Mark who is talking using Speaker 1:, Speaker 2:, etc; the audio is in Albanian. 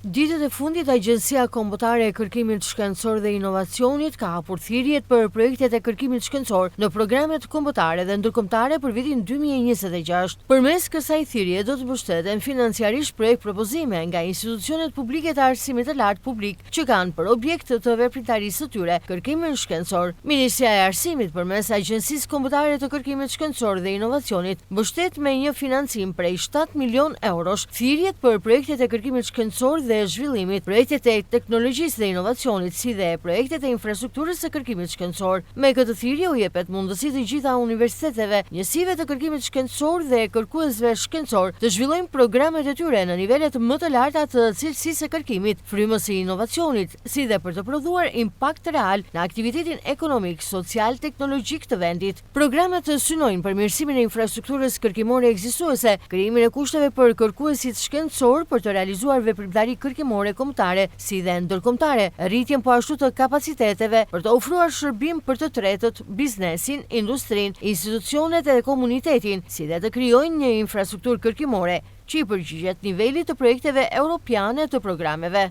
Speaker 1: Ditët e fundit, Agjencia Kombëtare e Kërkimit Shkencor dhe Inovacionit ka hapur thirrjet për projektet e kërkimit shkencor në programet kombëtare dhe ndërkombëtare për vitin 2026. Përmes kësaj thirrje do të mbështeten financiarisht projekt propozime nga institucionet publike të arsimit të lartë publik që kanë për objekt të veprimtarisë së tyre kërkimin shkencor. Ministria e Arsimit përmes Agjencisë Kombëtare të Kërkimit Shkencor dhe Inovacionit mbështet me një financim prej 7 milion eurosh thirrjet për projektet e kërkimit shkencor dhe zhvillimit, projektet e teknologjisë dhe inovacionit, si dhe projektet e infrastrukturës së kërkimit shkencor. Me këtë thirrje u jepet mundësi të gjitha universiteteve, njësive të kërkimit shkencor dhe kërkuesve shkencor të zhvillojnë programet e tyre në nivelet më të larta të cilësisë së kërkimit, frymës së inovacionit, si dhe për të prodhuar impakt real në aktivitetin ekonomik, social, teknologjik të vendit. Programet synojnë përmirësimin e infrastrukturës kërkimore ekzistuese, krijimin e kushteve për kërkuesit shkencor për të realizuar veprimtari kërkimore kombëtare si dhe ndërkombëtare, rritjen po ashtu të kapaciteteve për të ofruar shërbim për të tretët, biznesin, industrinë, institucionet dhe komunitetin, si dhe të krijojnë një infrastrukturë kërkimore që i përgjigjet nivelit të projekteve europiane të programeve.